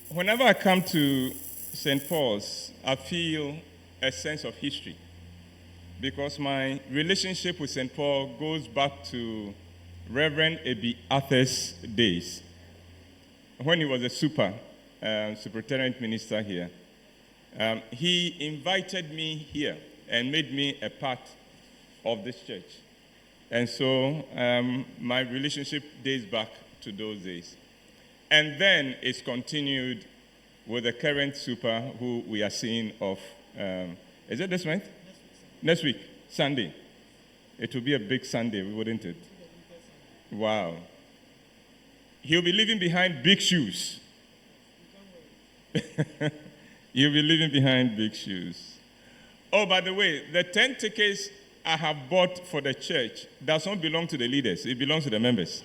Whenever I come to St. Paul's, I feel a sense of history because my relationship with St. Paul goes back to Reverend Ebo Whyte's days when he was a superintendent minister here. He invited me here and made me a part of this church. And so my relationship dates back to those days. And then it's continued with the current super who we are seeing of, is it this month? Next week, Sunday. It will be a big Sunday, wouldn't it? Wow. He'll be leaving behind big shoes. He'll be leaving behind big shoes. Oh, by the way, the 10 tickets I have bought for the church does not belong to the leaders. It belongs to the members.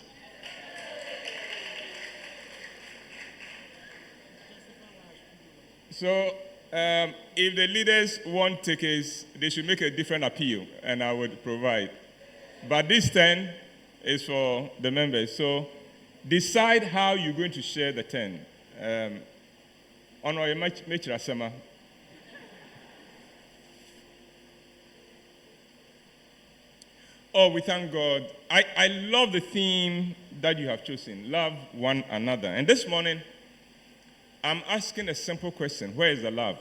So if the leaders want tickets, they should make a different appeal, and I would provide. But this 10 is for the members. So decide how you're going to share the 10. Oh, we thank God. I love the theme that you have chosen, love one another. And this morning, I'm asking a simple question. Where is the love?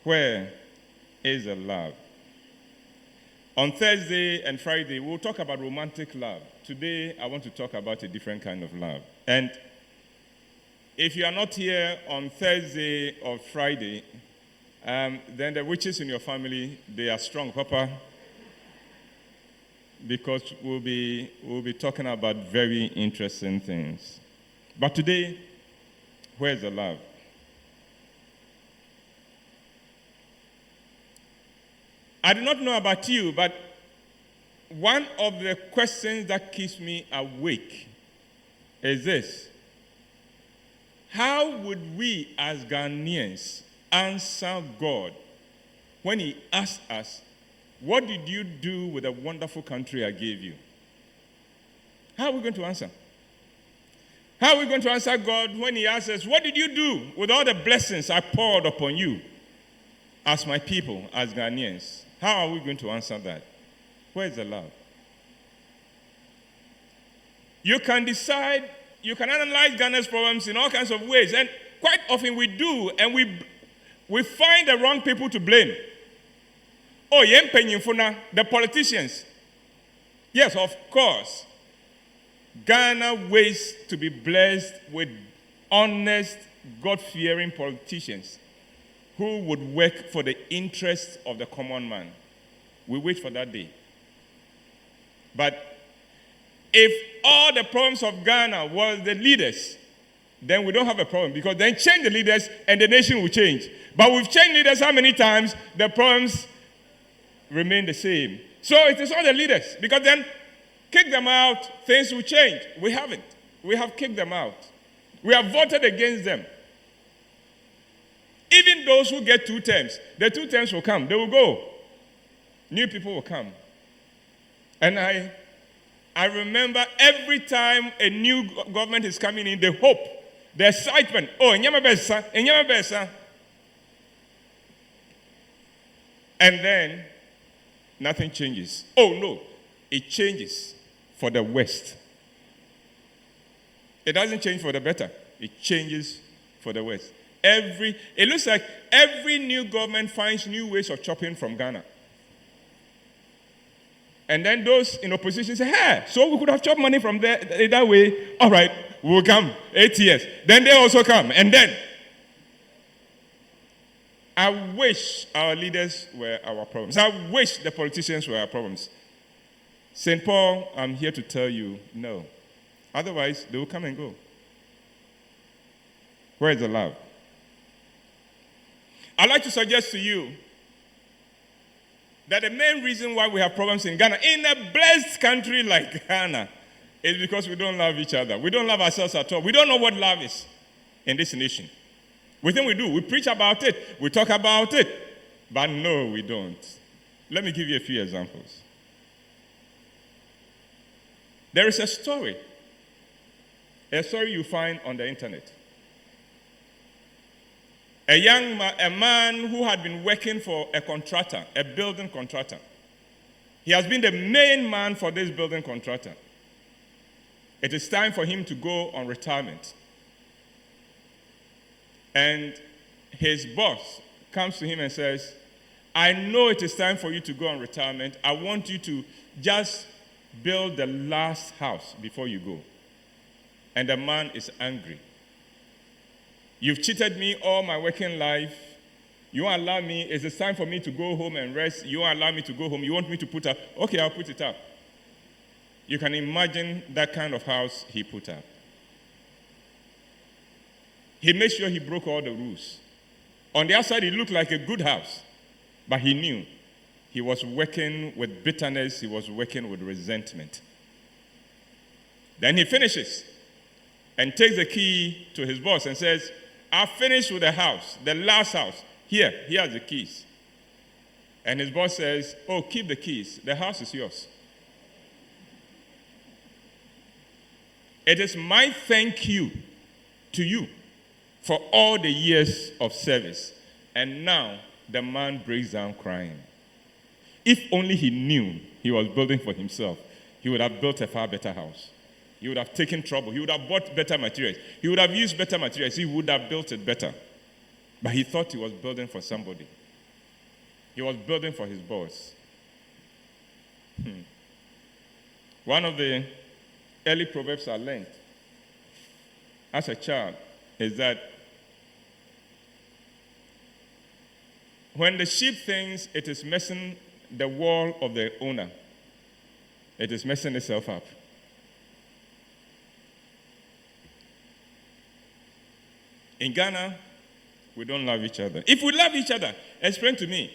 Where is the love? On Thursday and Friday, we'll talk about romantic love. Today, I want to talk about a different kind of love. And if you are not here on Thursday or Friday, then the witches in your family, they are strong, Papa, because we'll be talking about very interesting things. But today, where's the love? I do not know about you, but one of the questions that keeps me awake is this. How would we as Ghanaians answer God when He asked us, what did you do with the wonderful country I gave you? How are we going to answer? How are we going to answer God when He asks us, what did you do with all the blessings I poured upon you as my people, as Ghanaians? How are we going to answer that? Where is the love? You can decide, you can analyze Ghana's problems in all kinds of ways, and quite often we do, and we find the wrong people to blame. Oh, the politicians. Yes, of course. Ghana waits to be blessed with honest, God-fearing politicians who would work for the interests of the common man. We wait for that day. But if all the problems of Ghana was the leaders, then we don't have a problem, because then change the leaders and the nation will change. But we've changed leaders how many times? The problems remain the same. So it is all the leaders, because then kick them out, things will change. We haven't. We have kicked them out. We have voted against them. Even those who get 2 terms, the 2 terms will come. They will go. New people will come. And I remember every time a new government is coming in, the hope, the excitement. Oh, Enyama. And then nothing changes. Oh, no. It changes for the West. It doesn't change for the better. It changes for the West. It looks like every new government finds new ways of chopping from Ghana. And then those in opposition say, hey, so we could have chopped money from there that way. All right, we'll come 8 years. Then they also come. And then I wish our leaders were our problems. I wish the politicians were our problems. St. Paul, I'm here to tell you, no. Otherwise, they will come and go. Where is the love? I'd like to suggest to you that the main reason why we have problems in Ghana, in a blessed country like Ghana, is because we don't love each other. We don't love ourselves at all. We don't know what love is in this nation. We think we do. We preach about it. We talk about it. But no, we don't. Let me give you a few examples. There is a story A story you find on the internet. A man who had been working for a contractor, a building contractor. He has been the main man for this building contractor. It is time for him to go on retirement. And his boss comes to him and says, I know it is time for you to go on retirement. I want you to just build the last house before you go. And the man is angry. You've cheated me all my working life. You won't allow me. It's time for me to go home and rest. You won't allow me to go home. You want me to put up? Okay, I'll put it up. You can imagine that kind of house he put up. He made sure he broke all the rules. On the outside, it looked like a good house. But he knew he was working with bitterness. He was working with resentment. Then he finishes and takes the key to his boss and says, I've finished with the house, the last house. Here are the keys. And his boss says, oh, keep the keys. The house is yours. It is my thank you to you for all the years of service. And now the man breaks down crying. If only he knew he was building for himself, he would have built a far better house. He would have taken trouble. He would have bought better materials. He would have used better materials. He would have built it better. But he thought he was building for somebody. He was building for his boss. One of the early proverbs I learned as a child is that when the sheep thinks it is messing the wall of the owner, it is messing itself up. In Ghana, we don't love each other. If we love each other, explain to me,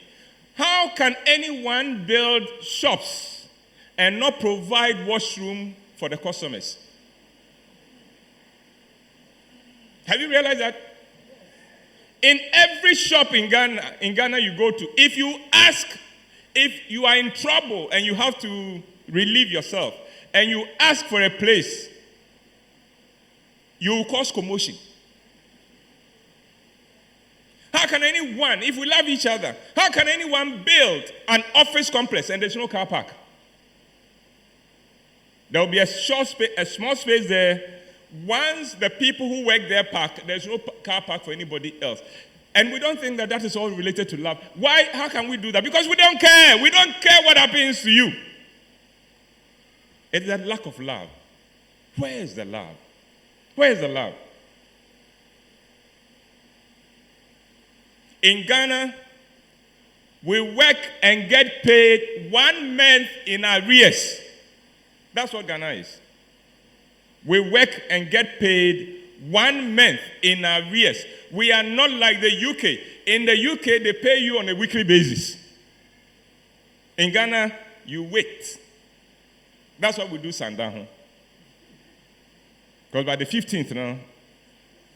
how can anyone build shops and not provide washroom for the customers? Have you realized that? In every shop in Ghana you go to, if you ask, if you are in trouble and you have to relieve yourself, and you ask for a place, you will cause commotion. How can anyone, if we love each other, how can anyone build an office complex and there's no car park? There will be a small space there. Once the people who work there park, there's no car park for anybody else. And we don't think that that is all related to love. Why? How can we do that? Because we don't care. We don't care what happens to you. It's that lack of love. Where is the love? Where is the love? In Ghana, we work and get paid 1 month in arrears. That's what Ghana is. We work and get paid 1 month in arrears. We are not like the UK. In the UK, they pay you on a weekly basis. In Ghana, you wait. That's what we do Sandaho. Because by the 15th,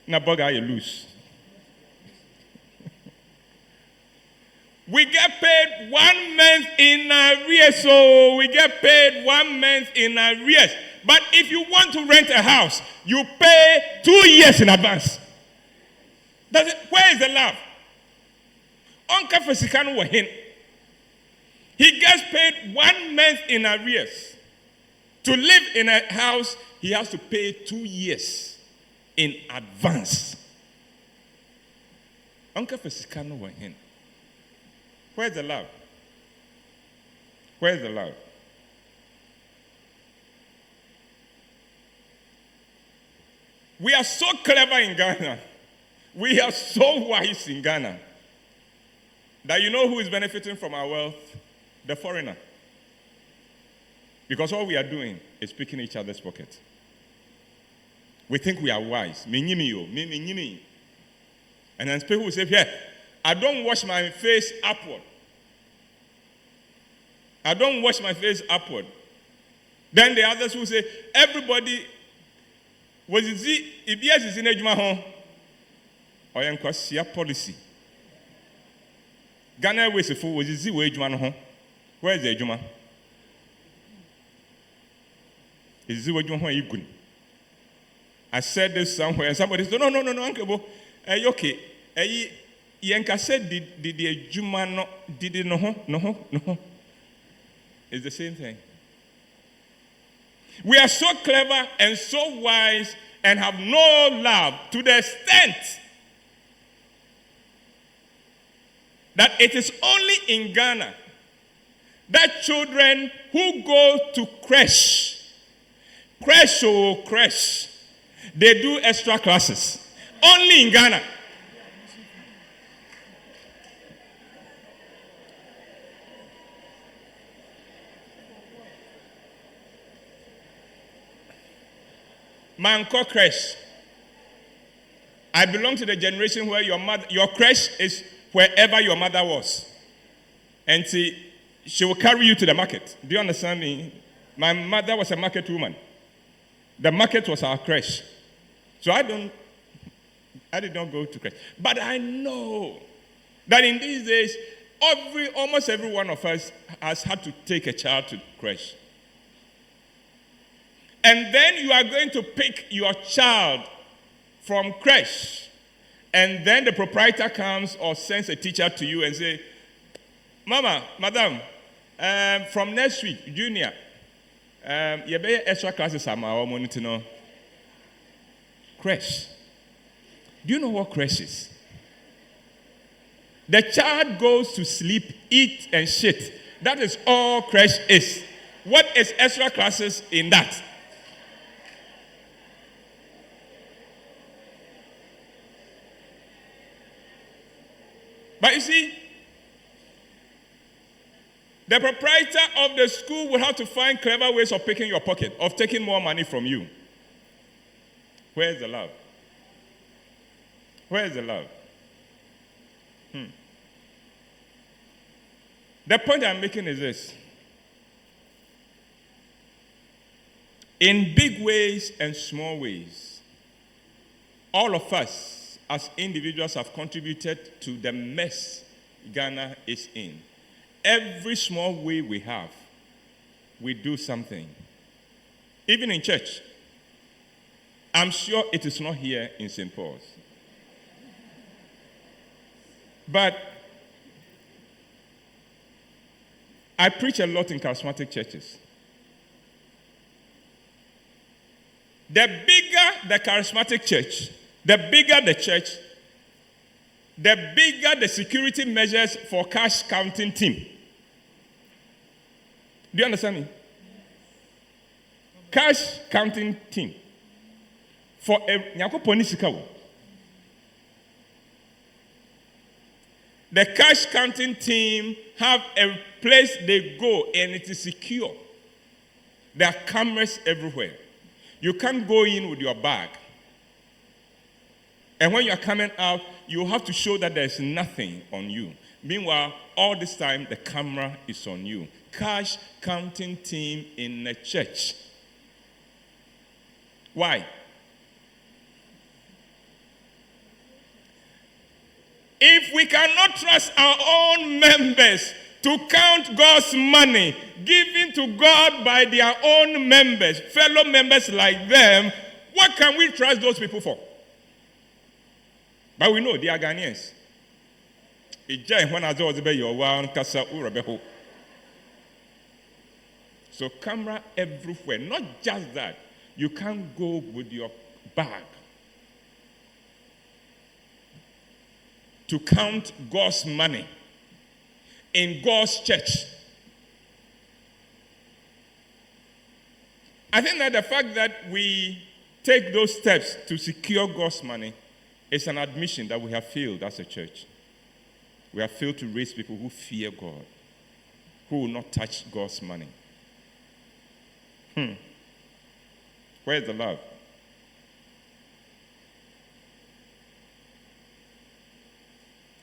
na bugger you lose. We get paid 1 month in arrears, so we get paid 1 month in arrears. But if you want to rent a house, you pay 2 years in advance. Where is the love? Uncle Fesikano Wahin. He gets paid 1 month in arrears. To live in a house, he has to pay 2 years in advance. Uncle Fesikano Wahin. Where's the love? Where's the love? We are so clever in Ghana. We are so wise in Ghana that you know who is benefiting from our wealth? The foreigner. Because all we are doing is picking each other's pockets. We think we are wise. And then people will say, yeah, I don't wash my face upward. I don't wash my face upward. Then the others will say, everybody was if yes is in a home or in policy. Ghana was a fool, was it wage man home? Where is the Juma? Is it what you want? I said this somewhere, and somebody said, no, Uncle Bo, okay. Yenka said, did the Juma no, did it no. It's the same thing. We are so clever and so wise and have no love to the extent that it is only in Ghana that children who go to creche, they do extra classes. Only in Ghana. Manko creche. I belong to the generation where your creche is wherever your mother was. And she will carry you to the market. Do you understand me? My mother was a market woman. The market was our creche. So I did not go to creche. But I know that in these days, almost every one of us has had to take a child to creche. And then you are going to pick your child from creche. And then the proprietor comes or sends a teacher to you and say, Madam, from next week, junior, you be extra classes are my monitor. Creche. Do you know what creche is? The child goes to sleep, eat, and shit. That is all creche is. What is extra classes in that? But you see, the proprietor of the school will have to find clever ways of picking your pocket, of taking more money from you. Where's the love? Where's the love? The point I'm making is this. In big ways and small ways, all of us as individuals have contributed to the mess Ghana is in. Every small way we have, we do something. Even in church. I'm sure it is not here in St. Paul's. But I preach a lot in charismatic churches. The bigger the charismatic church, the bigger the church, the bigger the security measures for cash counting team. Do you understand me? Cash counting team. For the cash counting team have a place they go and it is secure. There are cameras everywhere. You can't go in with your bag. And when you are coming out, you have to show that there is nothing on you. Meanwhile, all this time, the camera is on you. Cash counting team in the church. Why? If we cannot trust our own members to count God's money given to God by their own members, fellow members like them, what can we trust those people for? But we know they are Ghanaians. So camera everywhere. Not just that. You can't go with your bag to count God's money in God's church. I think that the fact that we take those steps to secure God's money is an admission that we have failed as a church. We have failed to raise people who fear God, who will not touch God's money. Where's the love?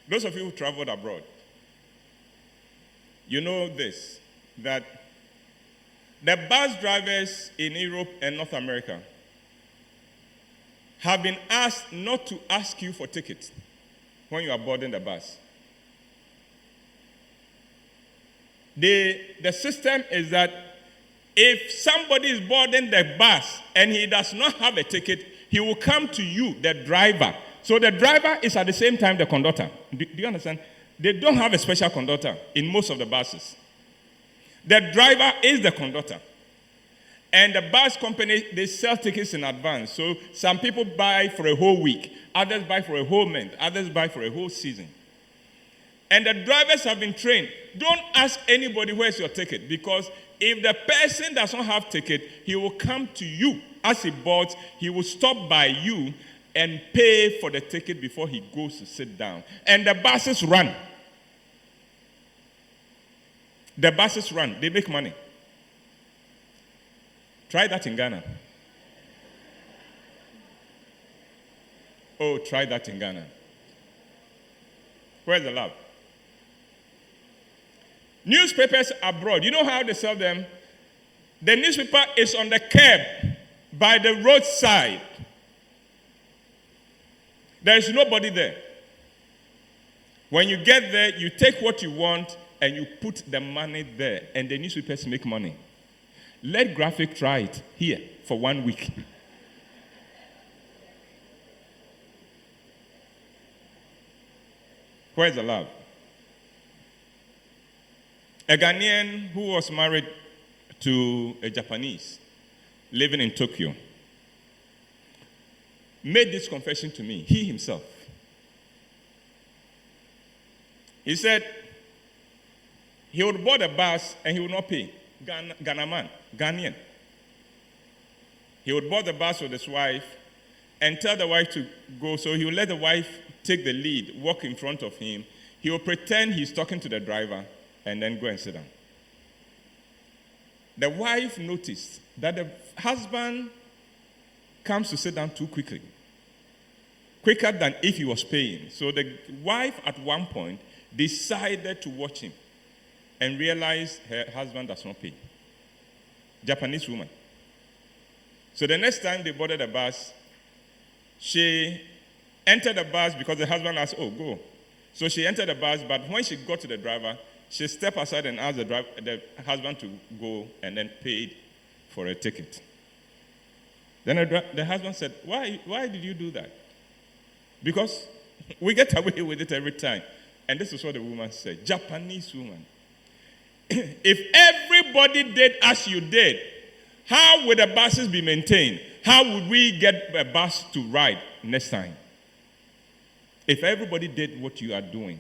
Those of you who traveled abroad, you know this, that the bus drivers in Europe and North America have been asked not to ask you for tickets when you are boarding the bus. The system is that if somebody is boarding the bus and he does not have a ticket, he will come to you, the driver. So the driver is at the same time the conductor. Do you understand? They don't have a special conductor in most of the buses. The driver is the conductor. And the bus company, they sell tickets in advance. So some people buy for a whole week, others buy for a whole month, others buy for a whole season. And the drivers have been trained. Don't ask anybody where's your ticket, because if the person does not have ticket, he will come to you as he boards. He will stop by you and pay for the ticket before he goes to sit down. And the buses run. The buses run. They make money. Try that in Ghana. Oh, try that in Ghana. Where's the love? Newspapers abroad, you know how they sell them? The newspaper is on the curb by the roadside. There is nobody there. When you get there, you take what you want and you put the money there, and the newspapers make money. Let Graphic try it here for 1 week. Where's the love? A Ghanaian who was married to a Japanese living in Tokyo made this confession to me, he himself. He said he would board a bus and he would not pay. Ghanaian. He would board the bus with his wife and tell the wife to go, so he would let the wife take the lead, walk in front of him. He will pretend he's talking to the driver and then go and sit down. The wife noticed that the husband comes to sit down too quickly, quicker than if he was paying. So the wife at one point decided to watch him and realized her husband does not pay. Japanese woman. So the next time they boarded the bus, she entered the bus because the husband asked, oh, go. So she entered the bus, but when she got to the driver, she stepped aside and asked the husband to go and then paid for a ticket. Then the husband said, why did you do that? Because we get away with it every time. And this is what the woman said, Japanese woman. If everybody did as you did, how would the buses be maintained? How would we get a bus to ride next time? If everybody did what you are doing,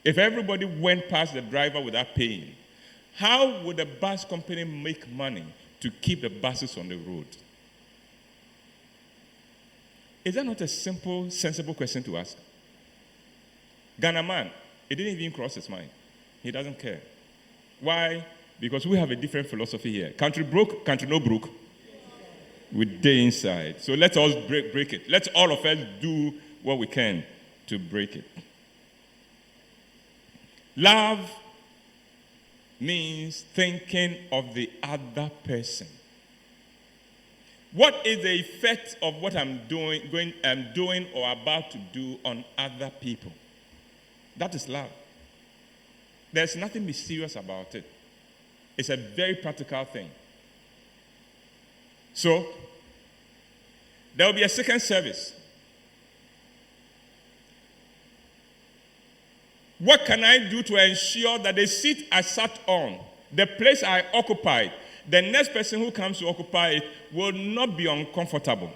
if everybody went past the driver without paying, how would the bus company make money to keep the buses on the road? Is that not a simple, sensible question to ask? Ghana man, it didn't even cross his mind. He doesn't care. Why? Because we have a different philosophy here. Country broke, country no broke. We day inside. So let us break it. Let all of us do what we can to break it. Love means thinking of the other person. What is the effect of what I'm doing or about to do on other people? That is love. There's nothing mysterious about it. It's a very practical thing. So, there will be a second service. What can I do to ensure that the seat I sat on, the place I occupied, the next person who comes to occupy it will not be uncomfortable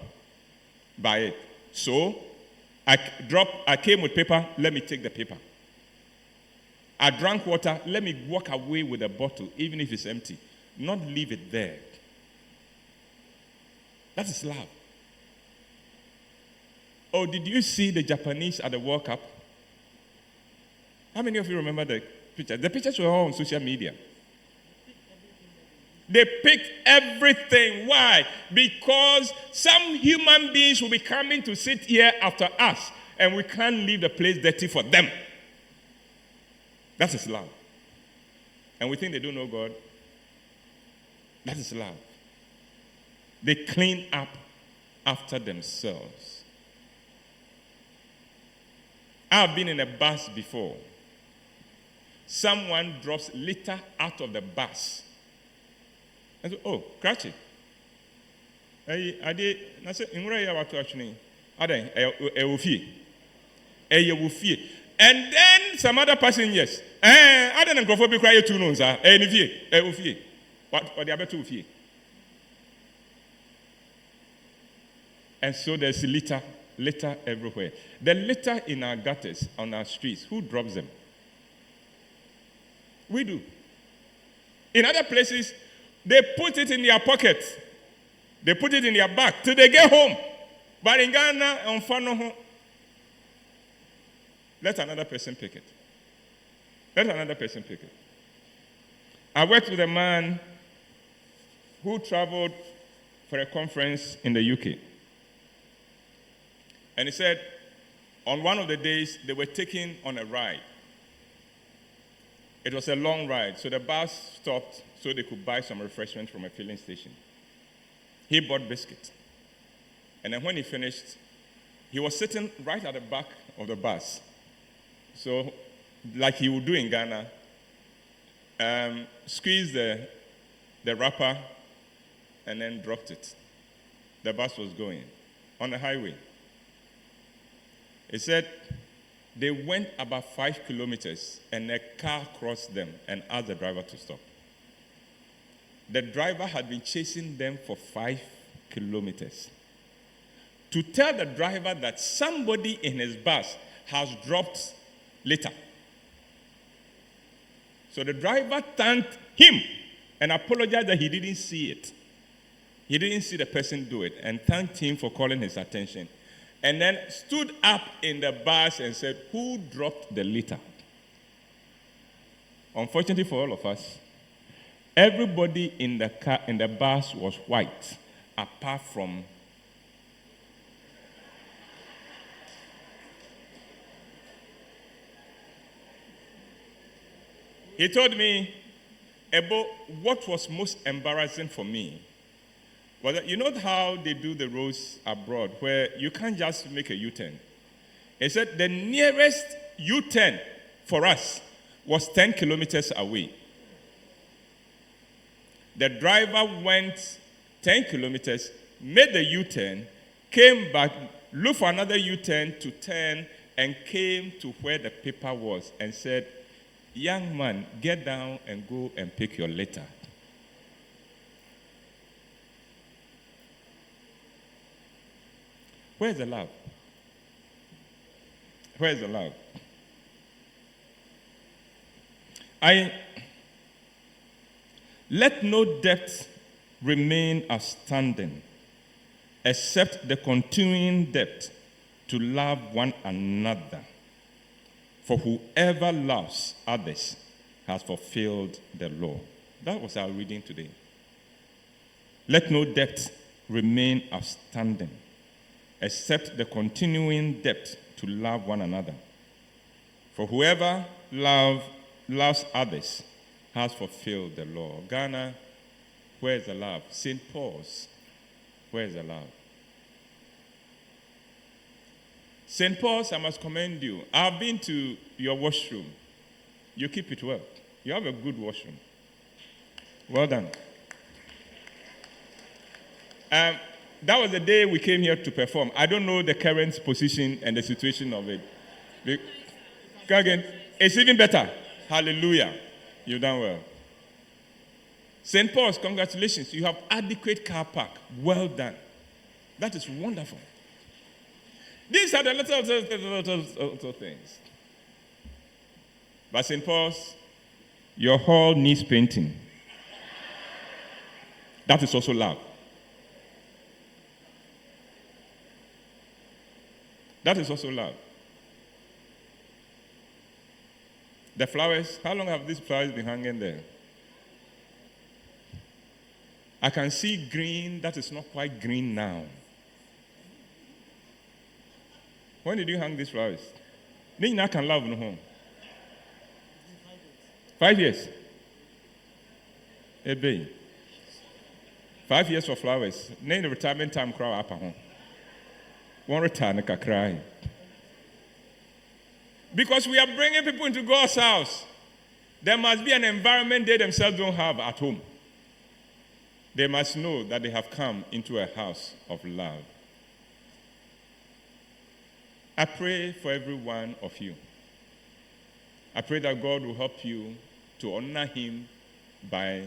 by it? So, I came with paper, let me take the paper. I drank water, let me walk away with a bottle, even if it's empty. Not leave it there. That is love. Oh, did you see the Japanese at the World Cup? How many of you remember the pictures? The pictures were all on social media. They picked everything. Why? Because some human beings will be coming to sit here after us, and we can't leave the place dirty for them. That is love. And we think they don't know God. That is love. They clean up after themselves. I've been in a bus before. Someone drops litter out of the bus. I said, oh, catch it. I did. I said, in where you are to actually. Ade, Ewufie. And then some other passengers. I don't go for be crying too long, sir. Ewufie. What the other two fee? And so there's litter everywhere. The litter in our gutters, on our streets, who drops them? We do. In other places, they put it in their pocket. They put it in their bag till they get home. But in Ghana, on Fano, let another person pick it. Let another person pick it. I worked with a man who traveled for a conference in the UK. And he said, on one of the days, they were taken on a ride. It was a long ride, so the bus stopped so they could buy some refreshment from a filling station. He bought biscuits. And then when he finished, he was sitting right at the back of the bus. So, like he would do in Ghana, squeezed the wrapper and then dropped it. The bus was going on the highway. He said they went about 5 kilometers and a car crossed them and asked the driver to stop. The driver had been chasing them for 5 kilometers to tell the driver that somebody in his bus has dropped litter. So the driver thanked him and apologized that he didn't see it. He didn't see the person do it and thanked him for calling his attention. And then stood up in the bus and said, who dropped the litter? Unfortunately for all of us, everybody in the car, in the bus was white, apart from he told me, Ebo, what was most embarrassing for me was that you know how they do the roads abroad where you can't just make a U-turn. He said the nearest U-turn for us was 10 kilometers away. The driver went 10 kilometers, made the U-turn, came back, looked for another U-turn to turn, and came to where the paper was and said, young man, get down and go and pick your litter. Where's the love? Where's the love? Let no debt remain outstanding except the continuing debt to love one another. For whoever loves others has fulfilled the law. That was our reading today. Let no debt remain outstanding except the continuing debt to love one another. For whoever loves others has fulfilled the law. Ghana, where's the love? St. Paul's, where's the love? St. Paul's, I must commend you. I've been to your washroom. You keep it well. You have a good washroom. Well done. That was the day we came here to perform. I don't know the current position and the situation of it. Again, it's even better. Hallelujah. You've done well. St. Paul's, congratulations. You have adequate car park. Well done. That is wonderful. These are the little things. But St. Paul's, your hall needs painting. That is also love. That is also love. The flowers, how long have these flowers been hanging there? I can see green that is not quite green now. When did you hang these flowers? I can love no home. 5 years. 5 years for flowers. Then the retirement time crowd up home. One return cry. Because we are bringing people into God's house. There must be an environment they themselves don't have at home. They must know that they have come into a house of love. I pray for every one of you. I pray that God will help you to honor him by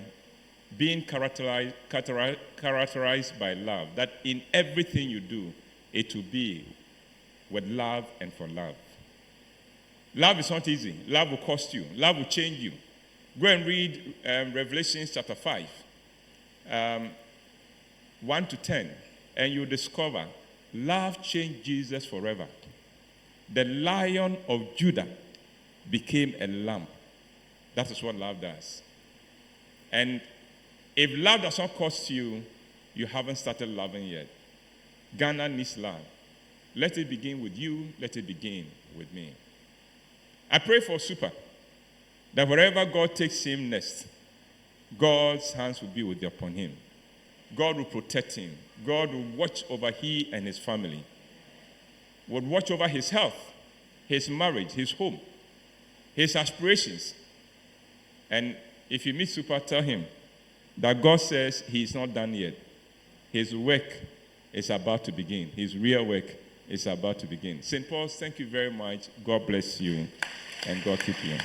being characterized by love, that in everything you do, it will be with love and for love. Love is not easy. Love will cost you. Love will change you. Go and read Revelation chapter 5, 1 to 10, and you'll discover love changed Jesus forever. The Lion of Judah became a lamb. That is what love does. And if love does not cost you, you haven't started loving yet. Ghana needs love. Let it begin with you. Let it begin with me. I pray for Super, that wherever God takes him next, God's hands will be upon him. God will protect him. God will watch over he and his family. Will watch over his health, his marriage, his home, his aspirations. And if you meet Super, tell him that God says he is not done yet. His work is about to begin. His real work is about to begin. St. Paul's, thank you very much. God bless you, and God keep you.